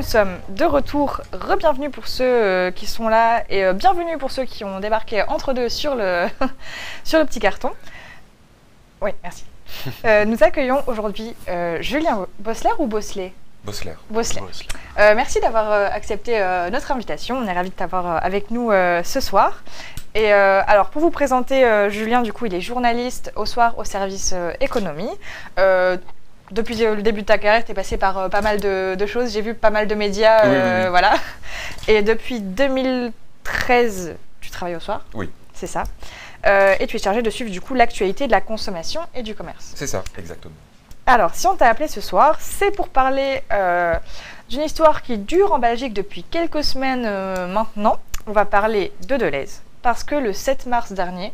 sommes de retour. Re-bienvenue pour ceux qui sont là et bienvenue pour ceux qui ont débarqué entre deux sur le, sur le petit carton. Oui, merci. Nous accueillons aujourd'hui Julien Bossler ou Bosselet ? Bossler. Bossler. Merci d'avoir accepté notre invitation. On est ravis de t'avoir avec nous ce soir. Et alors, pour vous présenter, Julien, du coup, il est journaliste au soir au service économie. Depuis le début de ta carrière, tu es passé par pas mal de choses. J'ai vu pas mal de médias. Oui. Voilà. Et depuis 2013, tu travailles au soir. Oui. C'est ça. Et tu es chargé de suivre du coup l'actualité de la consommation et du commerce. C'est ça, exactement. Alors, si on t'a appelé ce soir, c'est pour parler d'une histoire qui dure en Belgique depuis quelques semaines maintenant. On va parler de Delhaize. Parce que le 7 mars dernier,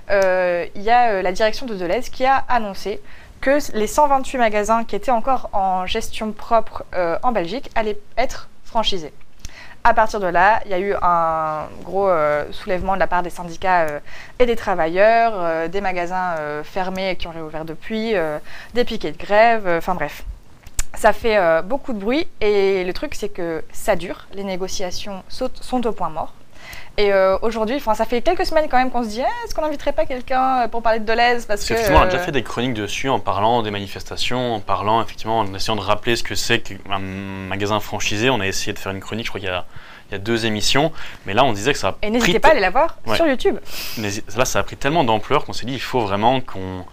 il y a la direction de Delhaize qui a annoncé que les 128 magasins qui étaient encore en gestion propre en Belgique allaient être franchisés. À partir de là, il y a eu un gros soulèvement de la part des syndicats et des travailleurs, des magasins fermés qui ont réouvert depuis, des piquets de grève, enfin bref. Ça fait beaucoup de bruit et le truc c'est que ça dure, les négociations sont au point mort. Et aujourd'hui, ça fait quelques semaines quand même qu'on se dit est-ce qu'on n'inviterait pas quelqu'un pour parler de Delhaize parce que effectivement, on a déjà fait des chroniques dessus en parlant des manifestations, en parlant effectivement, en essayant de rappeler ce que c'est qu'un magasin franchisé. On a essayé de faire une chronique, je crois qu'il y a 2 émissions, mais là on disait que ça a Et n'hésitez pas à aller la voir sur YouTube. Mais là ça a pris tellement d'ampleur qu'on s'est dit il faut vraiment qu'on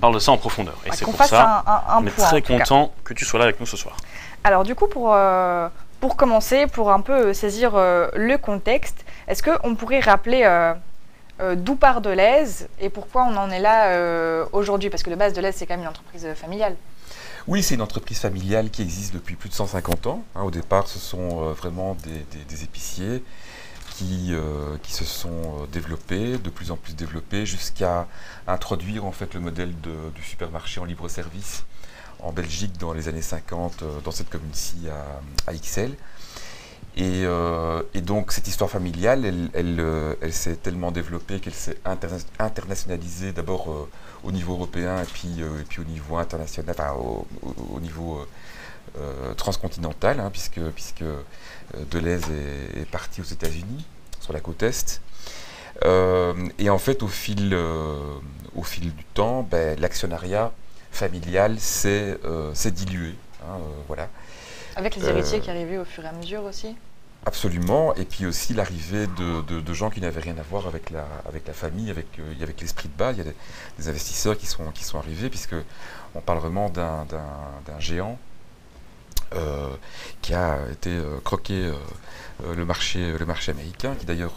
parle de ça en profondeur. Et c'est qu'on pour fasse ça un on est point, très content que tu sois là avec nous ce soir. Alors du coup, pour commencer, pour un peu saisir le contexte, est-ce qu'on pourrait rappeler d'où part Delhaize et pourquoi on en est là aujourd'hui? Parce que de base, Delhaize, c'est quand même une entreprise familiale. Oui, c'est une entreprise familiale qui existe depuis plus de 150 ans. Au départ, ce sont vraiment des épiciers qui se sont développés, de plus en plus développés, jusqu'à introduire en fait le modèle du supermarché en libre-service en Belgique dans les années 50, dans cette commune-ci à Ixelles. Et donc cette histoire familiale, elle s'est tellement développée qu'elle s'est internationalisée d'abord au niveau européen et puis au niveau international, enfin au niveau transcontinental, puisque Delhaize est partie aux États-Unis, sur la côte Est. Et en fait, au fil du temps, l'actionnariat familial s'est dilué. Voilà. Avec les héritiers qui arrivaient au fur et à mesure aussi. Absolument, et puis aussi l'arrivée de gens qui n'avaient rien à voir avec la famille, avec l'esprit de bas. Il y a des investisseurs qui sont arrivés, puisque on parle vraiment d'un géant qui a été croqué le marché américain, qui d'ailleurs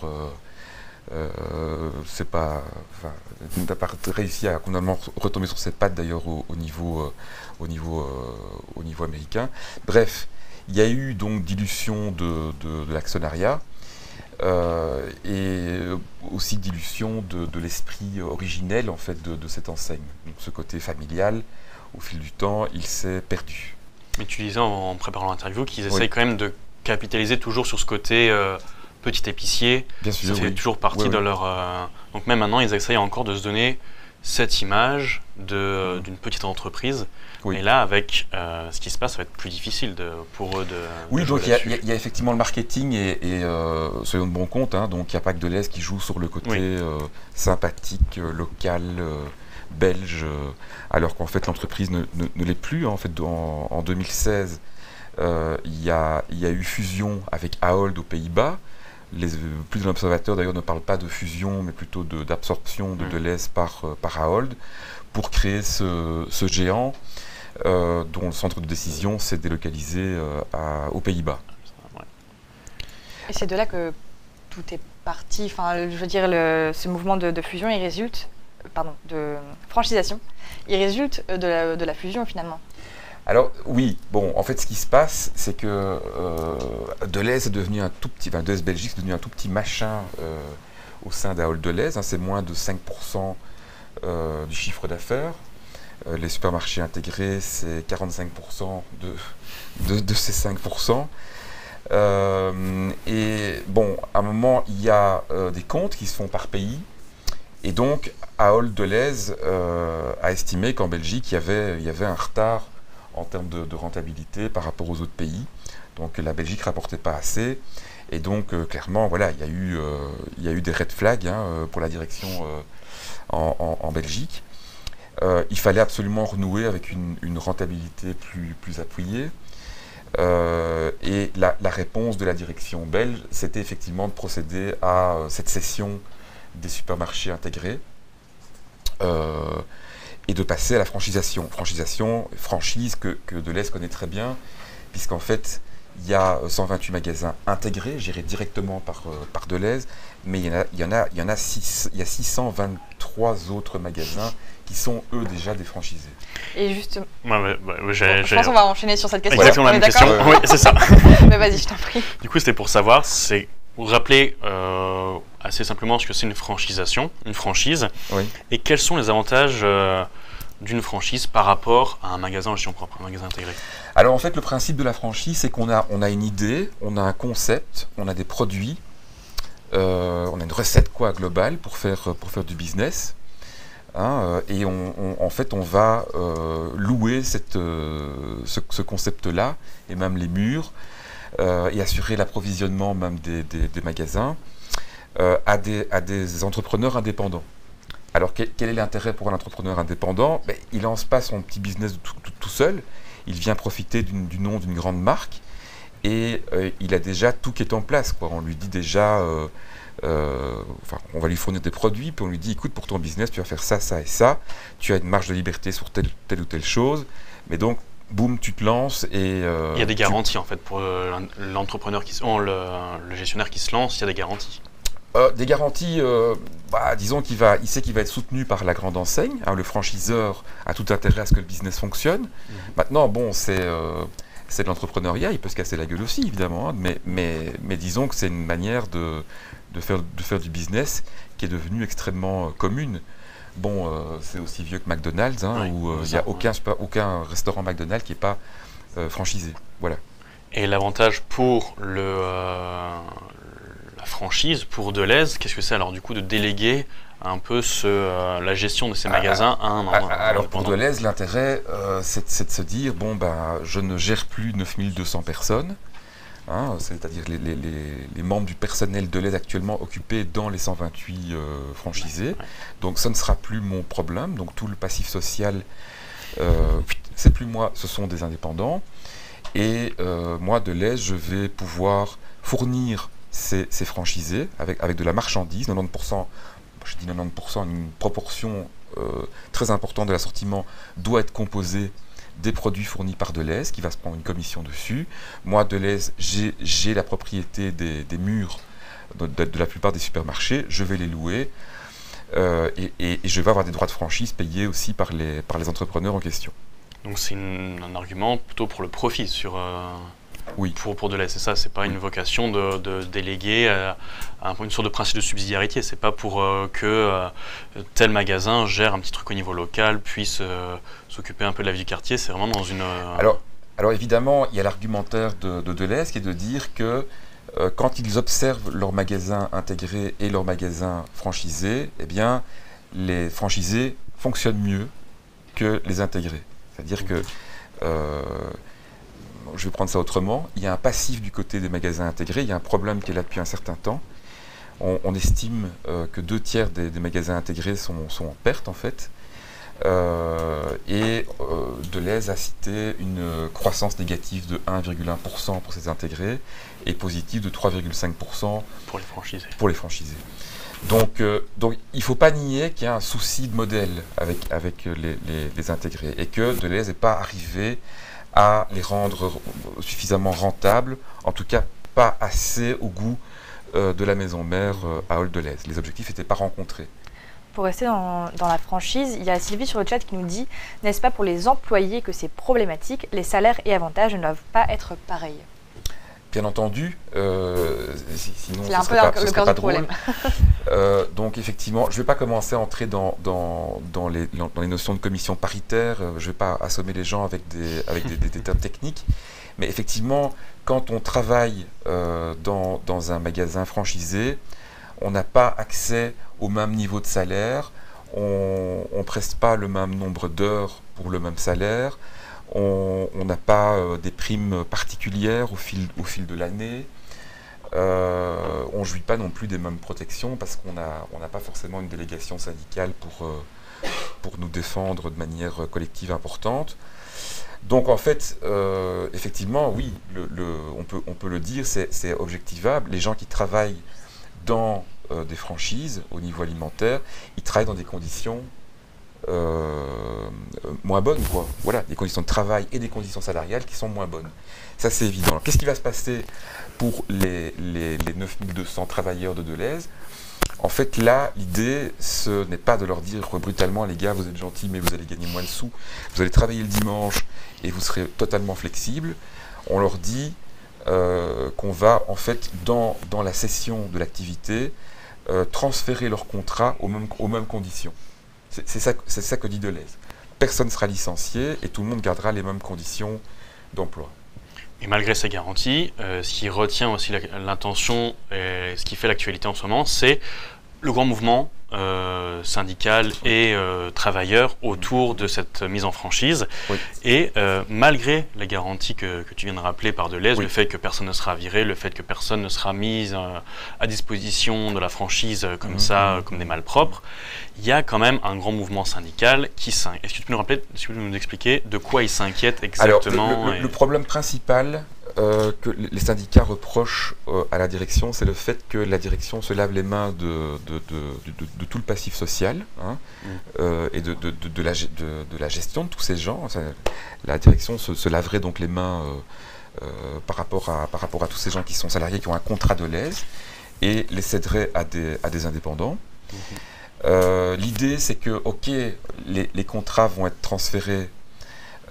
n'a pas réussi à complètement retomber sur ses pattes d'ailleurs au niveau américain. Bref, il y a eu donc dilution de l'actionnariat et aussi dilution de l'esprit originel en fait de cette enseigne. Donc ce côté familial, au fil du temps, il s'est perdu. Mais tu disais en préparant l'interview qu'ils essayent quand même de capitaliser toujours sur ce côté petit épicier. Bien sûr, ça fait toujours partie de leur... Donc même maintenant, ils essayent encore de se donner cette image d'une petite entreprise. Oui. Et là, avec ce qui se passe, ça va être plus difficile pour eux de... Oui, donc il y a effectivement le marketing et soyons de bon compte, donc il n'y a pas que Delhaize qui joue sur le côté sympathique, local, belge, alors qu'en fait l'entreprise ne l'est plus. En fait, en 2016, il y a eu fusion avec Ahold aux Pays-Bas. Plus d'un observateur d'ailleurs ne parle pas de fusion, mais plutôt d'absorption de Delhaize par Ahold, pour créer ce géant dont le centre de décision s'est délocalisé aux Pays-Bas. Et c'est de là que tout est parti. Enfin, je veux dire, ce mouvement de fusion, il résulte, de franchisation, il résulte de la fusion finalement. Alors oui, bon, en fait ce qui se passe, c'est que Delhaize est devenu un tout petit, Delhaize Belgique est devenu un tout petit machin au sein d'Ahold Delhaize, c'est moins de 5% du chiffre d'affaires. Les supermarchés intégrés, c'est 45% de ces 5%. Et bon, à un moment, il y a des comptes qui se font par pays. Et donc, Ahold Delhaize a estimé qu'en Belgique, il y avait un retard en termes de rentabilité par rapport aux autres pays. Donc la Belgique ne rapportait pas assez. Et donc clairement, voilà, il y a eu des red flags pour la direction en Belgique. Il fallait absolument renouer avec une rentabilité plus appuyée. Et la réponse de la direction belge, c'était effectivement de procéder à cette cession des supermarchés intégrés et de passer à la franchisation. Franchise que Delhaize connaît très bien, puisqu'en fait, il y a 128 magasins intégrés, gérés directement par Delhaize, mais il y a 623 autres magasins qui sont, eux, déjà des franchisés. Et justement... je pense qu'on va enchaîner sur cette question. Exactement la même question. Oui, c'est ça. Mais vas-y, je t'en prie. Du coup, c'était pour savoir, vous rappeler assez simplement ce que c'est une franchisation, une franchise, oui. Et quels sont les avantages d'une franchise par rapport à un magasin en gestion propre, un magasin intégré. Alors en fait, le principe de la franchise, c'est qu'on a une idée, on a un concept, on a des produits, on a une recette globale pour faire du business. Et en fait, on va louer ce concept-là, et même les murs, et assurer l'approvisionnement même des magasins à des entrepreneurs indépendants. Alors quel est l'intérêt pour un entrepreneur indépendant? Il ne lance pas son petit business tout seul, il vient profiter du nom d'une grande marque, et il a déjà tout qui est en place, quoi. On lui dit déjà... on va lui fournir des produits, puis on lui dit, écoute, pour ton business, tu vas faire ça, ça et ça, tu as une marge de liberté sur telle ou telle chose, mais donc, boum, tu te lances et... il y a des garanties, en fait, pour l'entrepreneur, le gestionnaire qui se lance, il y a des garanties. Des garanties, disons il sait qu'il va être soutenu par la grande enseigne, le franchiseur a tout intérêt à ce que le business fonctionne. Maintenant, bon, c'est de l'entrepreneuriat, il peut se casser la gueule aussi, évidemment, mais disons que c'est une manière de faire du business qui est devenue extrêmement commune. Bon, c'est aussi vieux que McDonald's, où il n'y a aucun restaurant McDonald's qui n'est pas franchisé. Voilà. Et l'avantage pour la franchise, pour Delhaize, qu'est-ce que c'est alors du coup de déléguer un peu la gestion de ces magasins à un alors pour Delhaize, l'intérêt, c'est de se dire, je ne gère plus 9200 personnes, c'est-à-dire les membres du personnel Delhaize actuellement occupés dans les 128 franchisés. Donc ça ne sera plus mon problème. Donc tout le passif social, c'est plus moi, ce sont des indépendants. Et moi, Delhaize, je vais pouvoir fournir ces franchisés avec de la marchandise, 90%, je dis 90%, une proportion très importante de l'assortiment doit être composée des produits fournis par Delhaize, qui va se prendre une commission dessus. Moi, Delhaize, j'ai la propriété des murs de la plupart des supermarchés, je vais les louer, et je vais avoir des droits de franchise payés aussi par les entrepreneurs en question. Donc c'est un argument plutôt pour le profit oui. Pour Delhaize, c'est ça, c'est pas une vocation de déléguer une sorte de principe de subsidiarité, c'est pas pour que tel magasin gère un petit truc au niveau local, puisse s'occuper un peu de la vie du quartier, c'est vraiment dans une... Alors évidemment, il y a l'argumentaire de Delhaize qui est de dire que quand ils observent leurs magasins intégrés et leurs magasins franchisés, eh bien, les franchisés fonctionnent mieux que les intégrés. C'est-à-dire que... je vais prendre ça autrement, il y a un passif du côté des magasins intégrés, il y a un problème qui est là depuis un certain temps. On estime que 2/3 des magasins intégrés sont en perte en fait. Delhaize a cité une croissance négative de 1,1% pour ces intégrés et positive de 3,5% pour les franchisés. Donc il ne faut pas nier qu'il y a un souci de modèle avec les intégrés et que Delhaize n'est pas arrivé à les rendre suffisamment rentables, en tout cas pas assez au goût de la maison mère à Delhaize. Les objectifs n'étaient pas rencontrés. Pour rester dans la franchise, il y a Sylvie sur le chat qui nous dit « N'est-ce pas pour les employés que c'est problématique? Les salaires et avantages ne doivent pas être pareils ?» Bien entendu, sinon ce serait pas drôle. Donc effectivement, je ne vais pas commencer à entrer dans les notions de commission paritaire, je ne vais pas assommer les gens avec des termes techniques, mais effectivement, quand on travaille dans un magasin franchisé, on n'a pas accès au même niveau de salaire, on ne preste pas le même nombre d'heures pour le même salaire, On n'a pas des primes particulières au fil de l'année. On ne jouit pas non plus des mêmes protections parce qu'on n'a pas forcément une délégation syndicale pour nous défendre de manière collective importante. Donc en fait, effectivement, oui, on peut le dire, c'est objectivable. Les gens qui travaillent dans des franchises au niveau alimentaire, ils travaillent dans des conditions moins bonnes, quoi. Voilà, des conditions de travail et des conditions salariales qui sont moins bonnes. Ça, c'est évident. Qu'est-ce qui va se passer pour les 9200 travailleurs de Delhaize? En fait, là, l'idée, ce n'est pas de leur dire brutalement, les gars, vous êtes gentils, mais vous allez gagner moins de sous. Vous allez travailler le dimanche et vous serez totalement flexible. On leur dit qu'on va, en fait, dans la cession de l'activité, transférer leur contrat aux mêmes conditions. C'est ça que dit Delhaize. Personne ne sera licencié et tout le monde gardera les mêmes conditions d'emploi. Et malgré ces garanties, ce qui retient aussi l'intention et ce qui fait l'actualité en ce moment, c'est le grand mouvement syndical et travailleur autour de cette mise en franchise. Oui. Et malgré les garanties que tu viens de rappeler par Delhaize, le fait que personne ne sera viré, le fait que personne ne sera mis à disposition de la franchise comme ça, comme des malpropres, il y a quand même un grand mouvement syndical qui s'inquiète. Est-ce que tu peux nous expliquer de quoi il s'inquiète exactement? Alors, le problème principal que les syndicats reprochent à la direction, c'est le fait que la direction se lave les mains de tout le passif social, hein, et de la gestion de tous ces gens. La direction se laverait donc les mains par rapport à tous ces gens qui sont salariés, qui ont un contrat de Delhaize, et les céderait à des indépendants. L'idée, c'est que, ok, les contrats vont être transférés,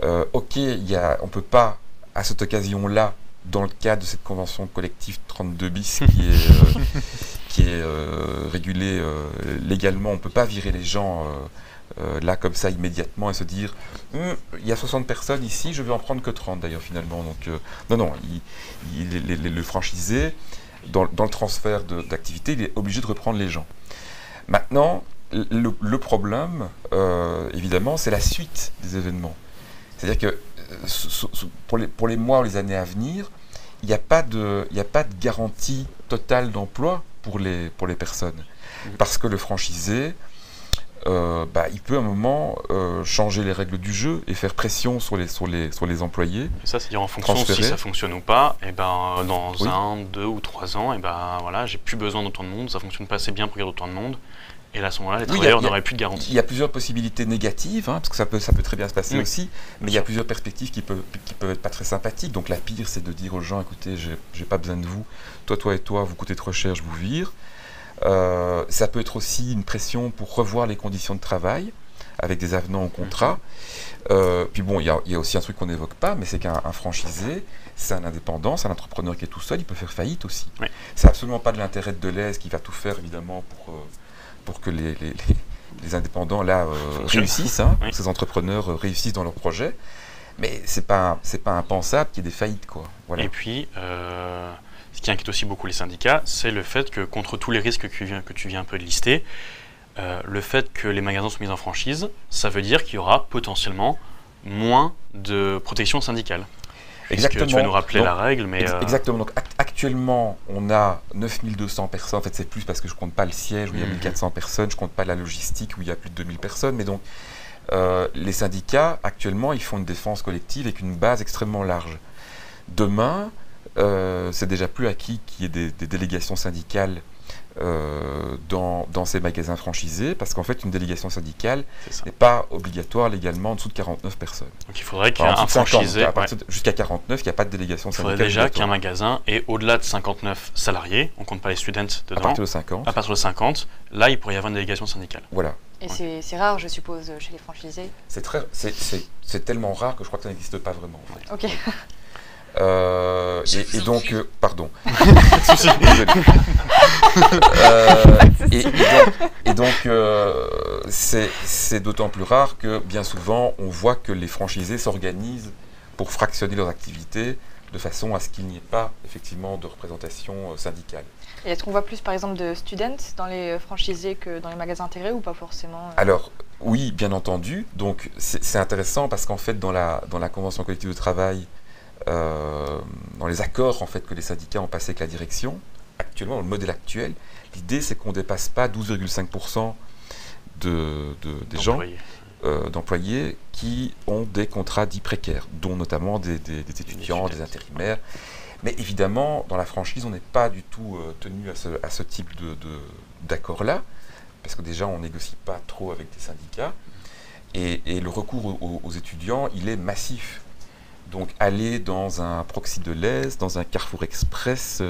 ok, on ne peut pas, à cette occasion-là, dans le cadre de cette convention collective 32 bis qui est régulée légalement, on ne peut pas virer les gens là comme ça immédiatement et se dire il y a 60 personnes ici, je vais en prendre que 30 d'ailleurs finalement. Donc non, le franchisé, dans le transfert d'activité, il est obligé de reprendre les gens. Maintenant, le problème, évidemment, c'est la suite des événements. C'est-à-dire que pour les mois ou les années à venir, il n'y a pas de garantie totale d'emploi pour les personnes. Parce que le franchisé, il peut à un moment changer les règles du jeu et faire pression sur les employés. Et ça, c'est-à-dire en fonction si ça fonctionne ou pas, et dans 1, 2 ou 3 ans, voilà, j'ai plus besoin d'autant de monde, ça ne fonctionne pas assez bien pour garder autant de monde. Et là, à ce moment-là, les travailleurs n'auraient plus de garantie. Il y a plusieurs possibilités négatives, hein, parce que ça peut très bien se passer aussi, mais il y a plusieurs perspectives qui peuvent être pas très sympathiques. Donc la pire, c'est de dire aux gens, écoutez, j'ai pas besoin de vous, toi et toi, vous coûtez trop cher, je vous vire. Ça peut être aussi une pression pour revoir les conditions de travail, avec des avenants au contrat. Puis bon, il y a aussi un truc qu'on n'évoque pas, mais c'est qu'un franchisé, c'est un indépendant, c'est un entrepreneur qui est tout seul, il peut faire faillite aussi. Oui. C'est absolument pas de l'intérêt de Delhaize qui va tout faire, évidemment, pour que les indépendants là réussissent, hein, oui. Ces entrepreneurs réussissent dans leurs projets, mais c'est pas impensable qu'il y ait des faillites, quoi. Voilà. Et puis, ce qui inquiète aussi beaucoup les syndicats, c'est le fait que contre tous les risques que tu viens un peu de lister, le fait que les magasins sont mis en franchise, ça veut dire qu'il y aura potentiellement moins de protection syndicale. Exactement. Tu vas nous rappeler la règle, mais... Exactement. Donc actuellement, on a 9200 personnes. En fait, c'est plus parce que je ne compte pas le siège où il y a 1400 personnes, je ne compte pas la logistique où il y a plus de 2000 personnes. Mais donc, les syndicats, actuellement, ils font une défense collective avec une base extrêmement large. Demain, c'est déjà plus acquis qu'il y ait des délégations syndicales dans ces magasins franchisés, parce qu'en fait une délégation syndicale n'est pas obligatoire légalement en dessous de 49 personnes. Donc il faudrait qu'il y ait un franchisé jusqu'à 49, il n'y a pas de délégation syndicale. Il faudrait déjà qu'un magasin ait au-delà de 59 salariés, on ne compte pas les students dedans. À partir de 50. À partir de 50, là il pourrait y avoir une délégation syndicale. Voilà. Et c'est rare, je suppose, chez les franchisés. C'est tellement rare que je crois que ça n'existe pas vraiment. En fait. Ok. Et donc, pardon. Et donc, c'est d'autant plus rare que bien souvent, on voit que les franchisés s'organisent pour fractionner leurs activités de façon à ce qu'il n'y ait pas effectivement de représentation syndicale. Et est-ce qu'on voit plus, par exemple, de students dans les franchisés que dans les magasins intégrés ou pas forcément Alors, Oui, bien entendu. Donc c'est intéressant parce qu'en fait, dans la convention collective de travail, dans les accords en fait, que les syndicats ont passés avec la direction, actuellement, dans le modèle actuel, l'idée c'est qu'on ne dépasse pas 12,5% des gens, d'employés qui ont des contrats dits précaires, dont notamment des étudiants, des intérimaires. Mais évidemment, dans la franchise, on n'est pas du tout tenu à ce type d'accord-là, parce que déjà, on ne négocie pas trop avec des syndicats. Et le recours aux étudiants, il est massif. Donc, aller dans un Proxy Deleuze, dans un Carrefour Express,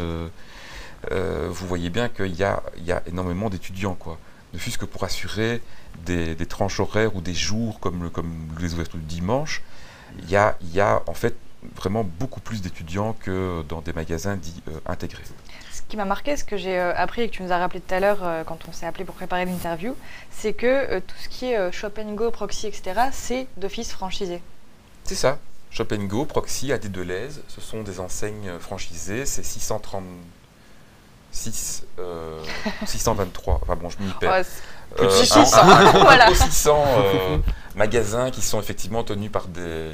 vous voyez bien qu'il y a énormément d'étudiants, quoi. Ne fût-ce que pour assurer des tranches horaires ou des jours comme les ouvertures du dimanche, il y a en fait vraiment beaucoup plus d'étudiants que dans des magasins dits intégrés. Ce qui m'a marqué, ce que j'ai appris et que tu nous as rappelé tout à l'heure quand on s'est appelé pour préparer l'interview, c'est que tout ce qui est Shop & Go, Proxy, etc., c'est d'office franchisé. C'est ça. Shop & Go, Proxy, AD Deleuze, ce sont des enseignes franchisées, c'est 623, enfin bon, je m'y perds. Plus de 600, voilà. 600 magasins qui sont effectivement tenus par des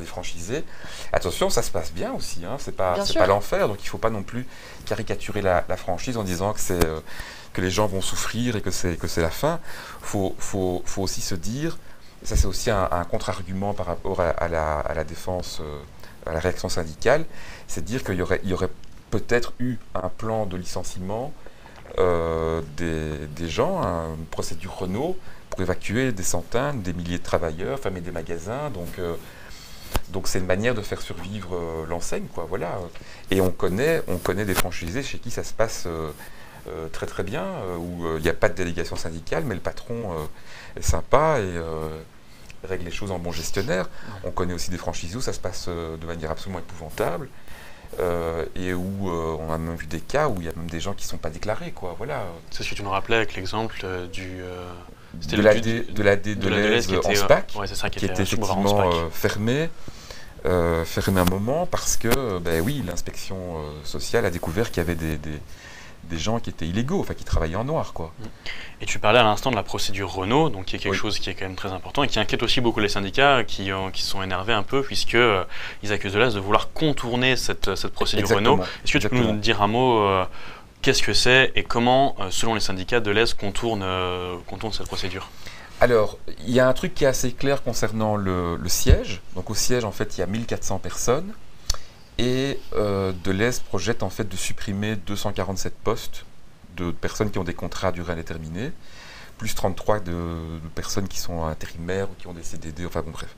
franchisés. Attention, ça se passe bien aussi, hein, c'est pas l'enfer, donc il ne faut pas non plus caricaturer la franchise en disant que les gens vont souffrir et que c'est la fin. Faut aussi se dire, et ça c'est aussi un contre-argument par rapport à la défense, à la réaction syndicale, c'est de dire qu'il y aurait peut-être eu un plan de licenciement des gens, une procédure Renault pour évacuer des centaines, des milliers de travailleurs, fermer des magasins. Donc c'est une manière de faire survivre l'enseigne, quoi. Voilà. Et on connaît des franchisés chez qui ça se passe très très bien, où il n'y a pas de délégation syndicale, mais le patron est sympa et règle les choses en bon gestionnaire. On connaît aussi des franchisés où ça se passe de manière absolument épouvantable. Et où on a même vu des cas où il y a même des gens qui ne sont pas déclarés, quoi. Voilà. C'est ce que tu nous rappelais avec l'exemple de l'AD Deleuze en SPAC, qui était effectivement fermé un moment parce que, oui, l'inspection sociale a découvert qu'il y avait des gens qui étaient illégaux, enfin qui travaillaient en noir, quoi. Et tu parlais à l'instant de la procédure Renault, donc qui est quelque chose qui est quand même très important et qui inquiète aussi beaucoup les syndicats qui sont énervés un peu puisque ils accusent Deleuze de vouloir contourner cette procédure Renault. Est-ce que tu peux nous dire un mot qu'est-ce que c'est et comment, selon les syndicats, Deleuze contourne cette procédure? Alors, il y a un truc qui est assez clair concernant le siège. Donc au siège, en fait, il y a 1400 personnes. Et Deleuze projette en fait de supprimer 247 postes de personnes qui ont des contrats à durée indéterminée, plus 33 de personnes qui sont intérimaires ou qui ont des CDD, enfin bon bref.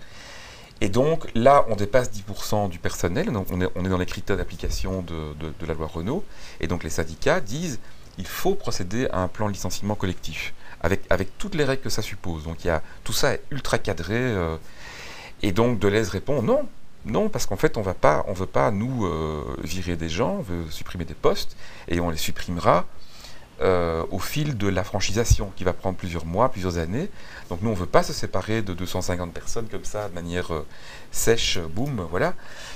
Et donc là, on dépasse 10% du personnel, donc on est dans les critères d'application de la loi Renault, et donc les syndicats disent il faut procéder à un plan de licenciement collectif, avec toutes les règles que ça suppose. Donc tout ça est ultra cadré, et donc Deleuze répond non, parce qu'en fait, on ne veut pas nous virer des gens, on veut supprimer des postes, et on les supprimera au fil de la franchisation, qui va prendre plusieurs mois, plusieurs années. Donc nous, on ne veut pas se séparer de 250 personnes comme ça, de manière sèche, boum, voilà.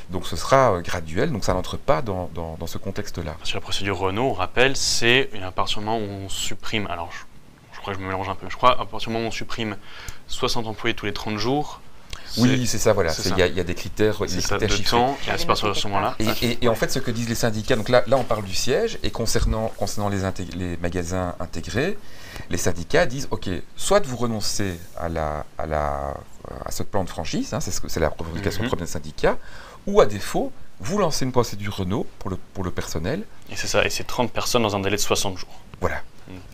Donc ce sera graduel, donc ça n'entre pas dans ce contexte-là. Sur la procédure Renault, on rappelle, c'est à partir du moment où on supprime, alors je crois que je me mélange un peu, je crois à partir du moment où on supprime 60 employés tous les 30 jours, oui, c'est ça, voilà. Il y a des critères, chiffrés. Temps qui se passe à ce moment-là. Et en fait, ce que disent les syndicats, donc là on parle du siège, et concernant les magasins intégrés, les syndicats disent, ok, soit vous renoncez à ce plan de franchise, hein, c'est la revendication première des syndicats, ou à défaut, vous lancez une procédure Renault pour le personnel. Et c'est ça, et c'est 30 personnes dans un délai de 60 jours. Voilà.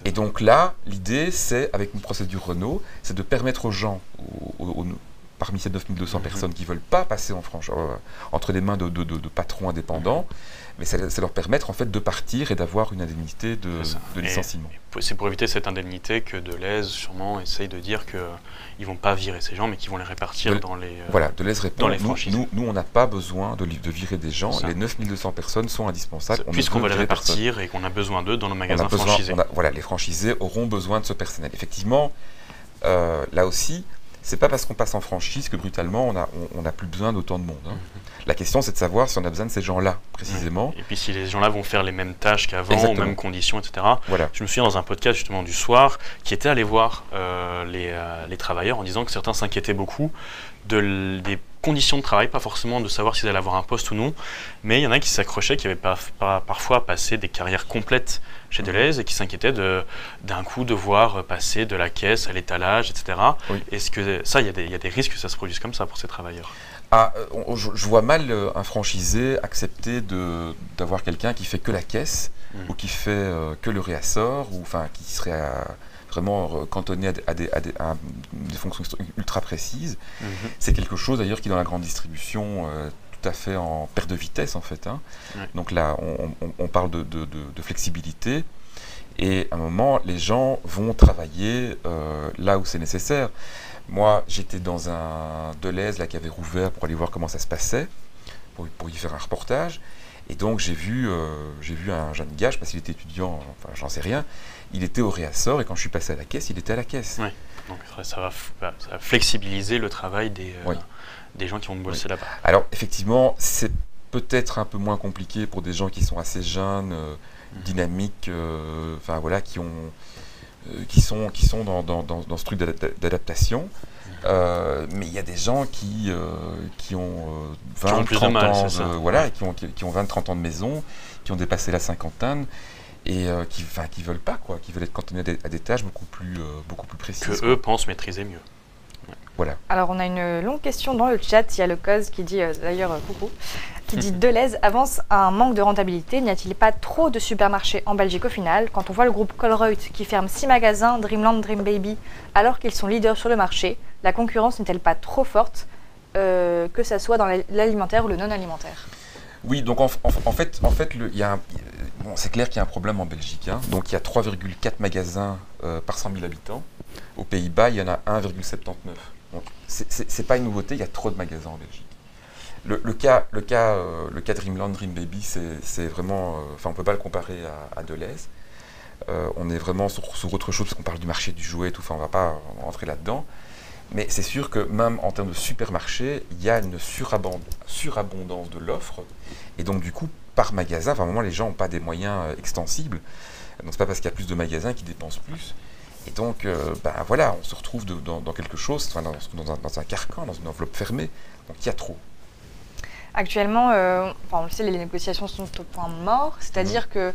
Et donc là, l'idée, c'est, avec une procédure Renault, c'est de permettre aux gens, parmi ces 9200 personnes qui ne veulent pas passer entre les mains de patrons indépendants, mais c'est leur permettre en fait de partir et d'avoir une indemnité de licenciement. C'est pour éviter cette indemnité que Deleuze sûrement essaye de dire qu'ils ne vont pas virer ces gens, mais qu'ils vont les répartir dans les Voilà, Deleuze répond, dans les franchises. Nous on n'a pas besoin de virer des gens, les 9200 personnes sont indispensables. Puisqu'on va les répartir et qu'on a besoin d'eux dans nos magasins franchisés. Voilà, les franchisés auront besoin de ce personnel. Effectivement, là aussi, c'est pas parce qu'on passe en franchise que brutalement on n'a plus besoin d'autant de monde. Hein. La question, c'est de savoir si on a besoin de ces gens-là, précisément. Et puis si les gens-là vont faire les mêmes tâches qu'avant, aux mêmes conditions, etc. Voilà. Je me souviens dans un podcast justement du soir qui était allé voir les travailleurs en disant que certains s'inquiétaient beaucoup des conditions de travail, pas forcément de savoir s'ils allaient avoir un poste ou non, mais il y en a qui s'accrochaient, qui avaient parfois passé des carrières complètes chez Deleuze et qui s'inquiétaient d'un coup de voir passer de la caisse à l'étalage, etc. Oui. Est-ce que ça, il y a des risques que ça se produise comme ça pour ces travailleurs? Je vois mal un franchisé accepter d'avoir quelqu'un qui fait que la caisse ou qui fait que le réassort ou enfin qui serait vraiment cantonné à des fonctions ultra précises. C'est quelque chose d'ailleurs qui dans la grande distribution tout à fait en perte de vitesse en fait. Hein. Donc là on parle de flexibilité et à un moment les gens vont travailler là où c'est nécessaire. Moi, j'étais dans un Deleuze là, qui avait rouvert pour aller voir comment ça se passait, pour y faire un reportage. Et donc, j'ai vu un jeune gars, je ne sais pas s'il était étudiant, enfin, j'en sais rien, il était au réassort et quand je suis passé à la caisse, il était à la caisse. Oui, donc ça va flexibiliser le travail des gens qui vont bosser là-bas. Alors, effectivement, c'est peut-être un peu moins compliqué pour des gens qui sont assez jeunes, dynamiques, enfin voilà, qui sont dans ce truc d'adaptation. Mais il y a des gens qui ont 20-30 ans, voilà, qui ont 20-30 ans de maison, qui ont dépassé la cinquantaine et qui veulent pas, quoi, qui veulent être cantonnés à des tâches beaucoup plus précises. Que eux pensent maîtriser mieux. Voilà. Alors on a une longue question dans le chat, il y a le cause qui dit, d'ailleurs coucou, qui dit Deleuze avance un manque de rentabilité, n'y a-t-il pas trop de supermarchés en Belgique au final? Quand on voit le groupe Colruyt qui ferme 6 magasins, Dreamland, Dream Baby, alors qu'ils sont leaders sur le marché, la concurrence n'est-elle pas trop forte, que ça soit dans l'alimentaire ou le non-alimentaire? Oui, donc en fait, c'est clair qu'il y a un problème en Belgique. Hein. Donc il y a 3,4 magasins par 100 000 habitants. Aux Pays-Bas, il y en a 1,79. Donc c'est pas une nouveauté, il y a trop de magasins en Belgique. Le cas Dreamland, Dream Baby, c'est vraiment, enfin on peut pas le comparer à Deleuze. On est vraiment sur autre chose parce qu'on parle du marché du jouet et tout. Enfin on va pas rentrer là-dedans. Mais c'est sûr que même en termes de supermarché, il y a une surabondance de l'offre. Et donc du coup, par magasin, enfin à un moment les gens n'ont pas des moyens extensibles. Donc c'est pas parce qu'il y a plus de magasins qu'ils dépensent plus. Et donc, voilà, on se retrouve dans quelque chose, enfin, dans un carcan, dans une enveloppe fermée. Donc, il y a trop. Actuellement, on le sait, les négociations sont au point mort. C'est-à-dire que,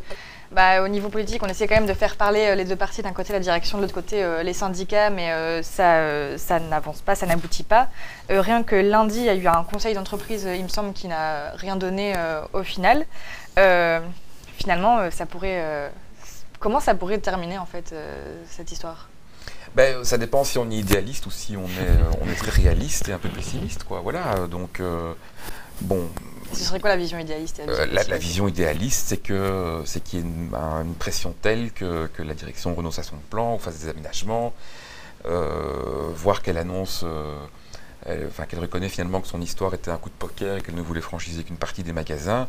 au niveau politique, on essaie quand même de faire parler les deux parties. D'un côté, la direction, de l'autre côté, les syndicats. Mais ça n'avance pas, ça n'aboutit pas. Rien que lundi, il y a eu un conseil d'entreprise, il me semble, qui n'a rien donné au final. Finalement, ça pourrait... Comment ça pourrait terminer en fait cette histoire? Ça dépend si on est idéaliste ou si on est très réaliste et un peu pessimiste, quoi. Voilà, donc bon. Ce serait quoi la vision idéaliste? La vision idéaliste, c'est qu'il y ait une pression telle que la direction renonce à son plan, ou fasse des aménagements, voire qu'elle annonce, qu'elle reconnaît finalement que son histoire était un coup de poker et qu'elle ne voulait franchiser qu'une partie des magasins.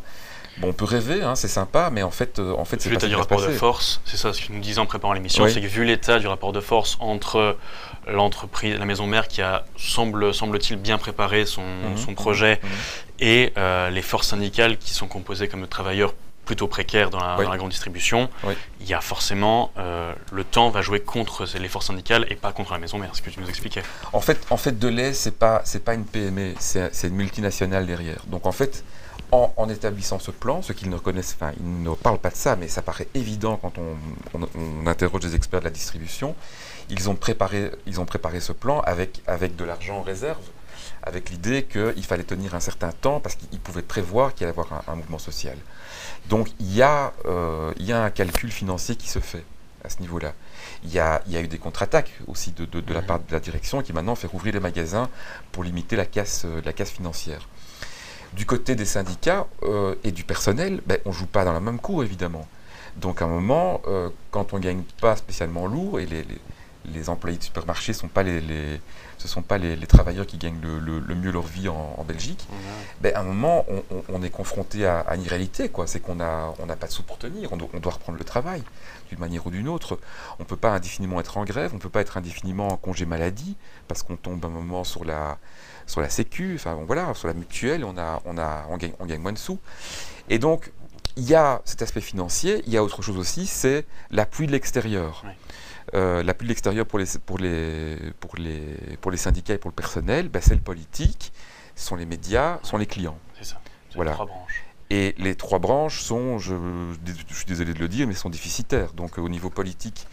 Bon, on peut rêver, hein, c'est sympa, mais en fait, c'est pas vu l'état du rapport de force, c'est ça ce que nous disons en préparant l'émission, c'est que vu l'état du rapport de force entre l'entreprise, la maison mère qui a semble-t-il bien préparé son projet et les forces syndicales qui sont composées comme de travailleurs plutôt précaires dans la grande distribution, il y a forcément le temps va jouer contre les forces syndicales et pas contre la maison mère, ce que tu nous expliquais. En fait, Deleuze, c'est pas une PME, c'est une multinationale derrière. Donc en fait, en établissant ce plan, ceux qui ne reconnaissent, enfin, ils ne parlent pas de ça, mais ça paraît évident quand on interroge des experts de la distribution. Ils ont préparé ce plan avec de l'argent en réserve, avec l'idée qu'il fallait tenir un certain temps parce qu'ils pouvaient prévoir qu'il allait y avoir un mouvement social. Donc il y a un calcul financier qui se fait à ce niveau-là. Il y a eu des contre-attaques aussi de la part de la direction qui maintenant fait rouvrir les magasins pour limiter la casse financière. Du côté des syndicats et du personnel, on ne joue pas dans la même cour, évidemment. Donc à un moment, quand on ne gagne pas spécialement lourd, et les employés de supermarché ce ne sont pas les travailleurs qui gagnent le mieux leur vie en Belgique. Ben, à un moment, on est confronté à une réalité, quoi. C'est qu'on n'a pas de sous pour tenir, on doit reprendre le travail d'une manière ou d'une autre. On ne peut pas indéfiniment être en grève, on ne peut pas être indéfiniment en congé maladie, parce qu'on tombe un moment sur la sécu, enfin bon, voilà, sur la mutuelle, on gagne moins de sous. Et donc, il y a cet aspect financier, il y a autre chose aussi, c'est l'appui de l'extérieur. Oui. L'appui de l'extérieur pour les syndicats et pour le personnel, ben, c'est le politique, ce sont les médias, ce sont les clients. C'est ça, c'est voilà. les 3 branches. Et les 3 branches sont, je suis désolé de le dire, mais sont déficitaires. Donc au niveau politique,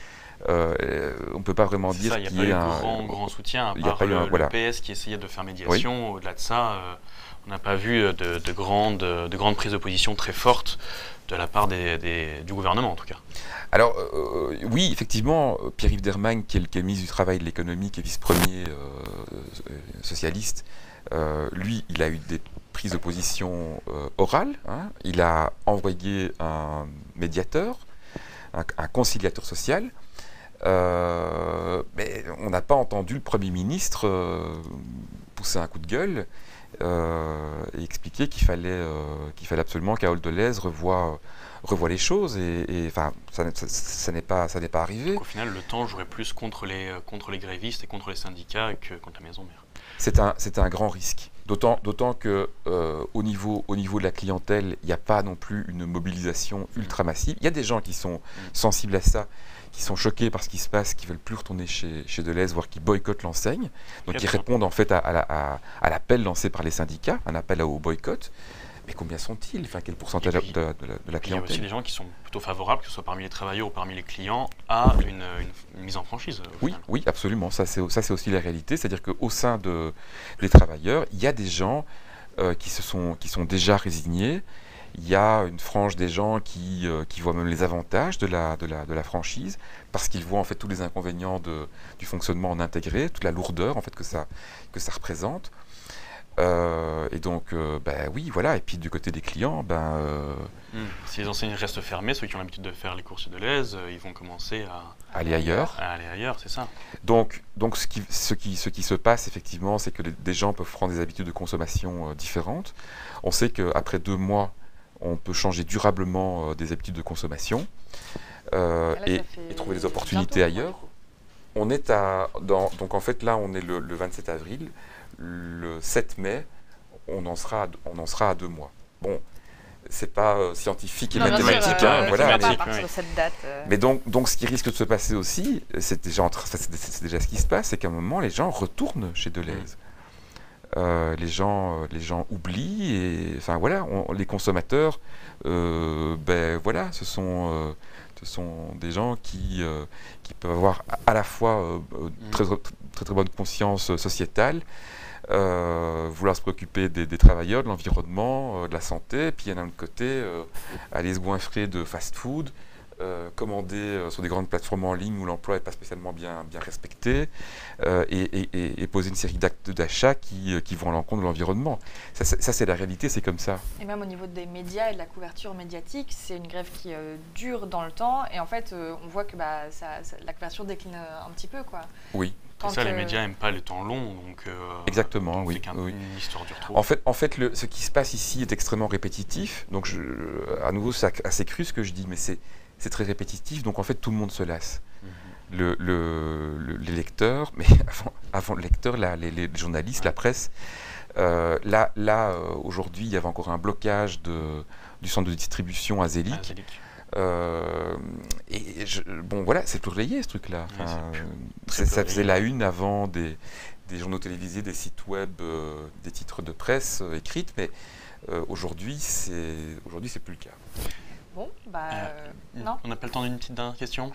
on ne peut pas vraiment dire qu'il y a un grand soutien, à part le PS qui essayait de faire médiation. Oui. Au-delà de ça, on n'a pas vu de grandes prises de position très fortes de la part du gouvernement, en tout cas. Alors, oui, effectivement, Pierre-Yves Dermagne, qui est le ministre du Travail et de l'Économie, qui est vice-premier socialiste, lui, il a eu des prises de position orales. Hein. Il a envoyé un médiateur, un conciliateur social, mais on n'a pas entendu le Premier ministre pousser un coup de gueule et expliquer qu'il fallait absolument qu'Ahold Delhaize revoie les choses et enfin ça n'est pas arrivé. Donc, au final, le temps jouerait plus contre les grévistes et contre les syndicats que contre la maison mère. C'est un grand risque. D'autant que au niveau de la clientèle, il n'y a pas non plus une mobilisation ultra massive. Il y a des gens qui sont sensibles à ça, qui sont choqués par ce qui se passe, qui ne veulent plus retourner chez Delhaize, voire qui boycottent l'enseigne. Donc ils répondent en fait à l'appel lancé par les syndicats, un appel au boycott. Mais combien sont-ils? Enfin, quel pourcentage de la clientèle? Il y a aussi des gens qui sont plutôt favorables, que ce soit parmi les travailleurs ou parmi les clients, à une mise en franchise. Oui, absolument. Ça, c'est aussi la réalité. C'est-à-dire qu'au sein des travailleurs, il y a des gens qui sont déjà résignés. Il y a une frange des gens qui voient même les avantages de la franchise, parce qu'ils voient en fait tous les inconvénients du fonctionnement en intégré, toute la lourdeur en fait que ça représente. Et donc, oui, voilà. Et puis du côté des clients, si les enseignes restent fermées, ceux qui ont l'habitude de faire les courses de Delhaize, ils vont commencer à aller ailleurs. C'est ça. Donc ce qui se passe effectivement, c'est que des gens peuvent prendre des habitudes de consommation différentes. On sait qu'après 2 mois, on peut changer durablement des habitudes de consommation et trouver des opportunités ailleurs. On est donc en fait là, on est le 27 avril. Le 7 mai, on en sera à 2 mois. Bon, c'est pas scientifique et mathématique, voilà. Cette date, Mais donc, ce qui risque de se passer aussi, c'est déjà ce qui se passe, c'est qu'à un moment, les gens retournent chez Delhaize. Les gens oublient et, enfin voilà, les consommateurs, voilà, ce sont des gens qui peuvent avoir à la fois très bonne conscience sociétale. Vouloir se préoccuper des travailleurs, de l'environnement, de la santé, puis il y en a d'un autre côté, aller se goinfrer de fast-food, commander sur des grandes plateformes en ligne où l'emploi n'est pas spécialement bien respecté, et poser une série d'actes d'achat qui vont à l'encontre de l'environnement. Ça, c'est la réalité, c'est comme ça. Et même au niveau des médias et de la couverture médiatique, c'est une grève qui dure dans le temps, et en fait, on voit que la couverture décline un petit peu, quoi. Oui. C'est ça, les médias n'aiment pas les temps longs, donc exactement, oui. Une histoire dure trop. En fait, ce qui se passe ici est extrêmement répétitif. Donc, à nouveau, c'est assez cru ce que je dis, mais c'est très répétitif. Donc, en fait, tout le monde se lasse. Les lecteurs, mais avant le lecteur, les journalistes, la presse. Aujourd'hui, il y avait encore un blocage du centre de distribution à Zélic. Voilà, c'est plus relayé ce truc-là. Ça faisait la une avant des journaux télévisés, des sites web, des titres de presse écrites, mais aujourd'hui, c'est plus le cas. Bon, non. On n'a pas le temps d'une petite dernière question?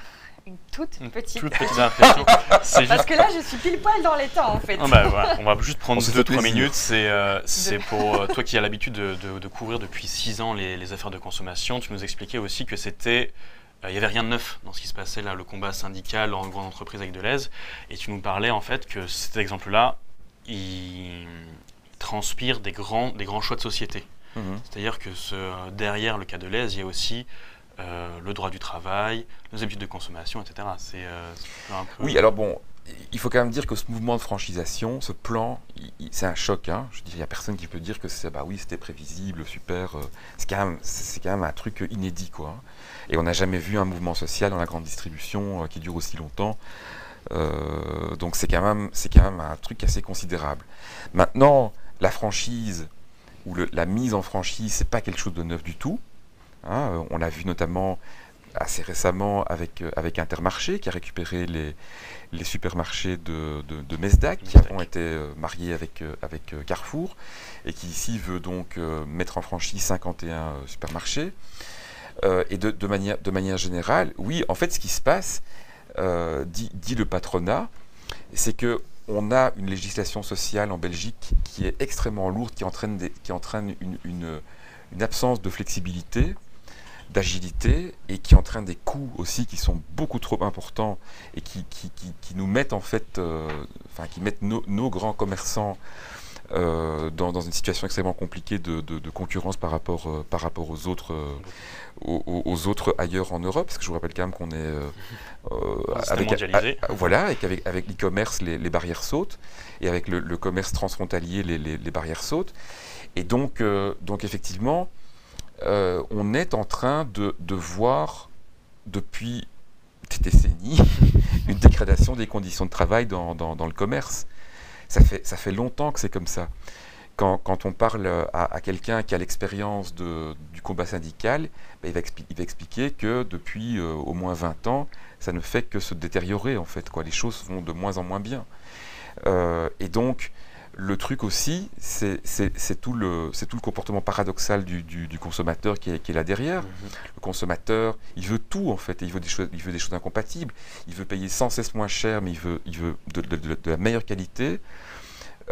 Une toute petite dernière question. Parce que là, je suis pile poil dans les temps, en fait. Voilà. On va juste prendre 2-3 minutes. C'est pour toi qui as l'habitude de couvrir depuis 6 ans les affaires de consommation. Tu nous expliquais aussi que il n'y avait rien de neuf dans ce qui se passait là, le combat syndical en grande entreprise avec Delhaize. Et tu nous parlais en fait que cet exemple-là, il transpire des grands choix de société. C'est-à-dire que derrière le cas Delhaize, il y a aussi le droit du travail, nos habitudes de consommation, etc. C'est un peu... Oui, alors bon, il faut quand même dire que ce mouvement de franchisation, ce plan, c'est un choc. Hein. Je dis, il n'y a personne qui peut dire que c'était prévisible, super. C'est quand même un truc inédit, quoi. Hein. Et on n'a jamais vu un mouvement social dans la grande distribution qui dure aussi longtemps. Donc c'est quand même un truc assez considérable. Maintenant, la franchise ou la mise en franchise, c'est pas quelque chose de neuf du tout. Hein. On l'a vu notamment assez récemment avec Intermarché, qui a récupéré les supermarchés de Mesdac, qui avant étaient mariés avec Carrefour, et qui ici veut donc mettre en franchise 51 supermarchés. Et de manière générale, oui, en fait, ce qui se passe, dit le patronat, c'est qu'on a une législation sociale en Belgique qui est extrêmement lourde, qui entraîne une absence de flexibilité, d'agilité, et qui entraîne des coûts aussi qui sont beaucoup trop importants et qui nous mettent en fait, qui mettent nos grands commerçants dans une situation extrêmement compliquée de concurrence par rapport aux autres ailleurs en Europe, parce que je vous rappelle quand même qu'on est mondialisé. Voilà, et qu'avec l'e-commerce, les barrières sautent, et avec le commerce transfrontalier, les barrières sautent. Et donc effectivement, on est en train de voir depuis des décennies une dégradation des conditions de travail dans le commerce. Ça fait longtemps que c'est comme ça. Quand on parle à quelqu'un qui a l'expérience du combat syndical, il va expliquer que depuis au moins 20 ans, ça ne fait que se détériorer en fait, quoi. Les choses vont de moins en moins bien. Et donc, le truc aussi, c'est tout le comportement paradoxal du consommateur qui est là derrière. Le consommateur, il veut tout en fait, et il veut des choses incompatibles. Il veut payer sans cesse moins cher, mais il veut de la meilleure qualité.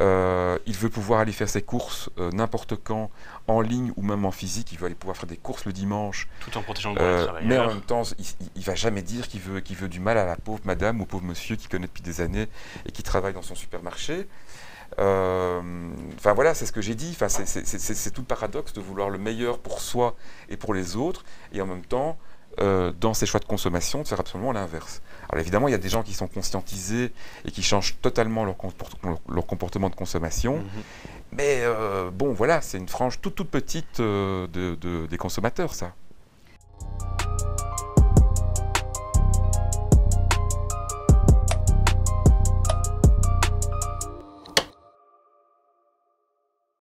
Il veut pouvoir aller faire ses courses n'importe quand, en ligne ou même en physique. Il veut aller pouvoir faire des courses le dimanche. Tout en protégeant le droit des travailleurs. Mais en même temps, il ne va jamais dire qu'il veut du mal à la pauvre madame ou pauvre monsieur qui connaît depuis des années et qui travaille dans son supermarché. Voilà, c'est ce que j'ai dit. C'est tout le paradoxe de vouloir le meilleur pour soi et pour les autres, et en même temps, dans ses choix de consommation, de faire absolument l'inverse. Alors évidemment, il y a des gens qui sont conscientisés et qui changent totalement leur comportement de consommation. Mais bon, voilà, c'est une frange toute petite des consommateurs, ça.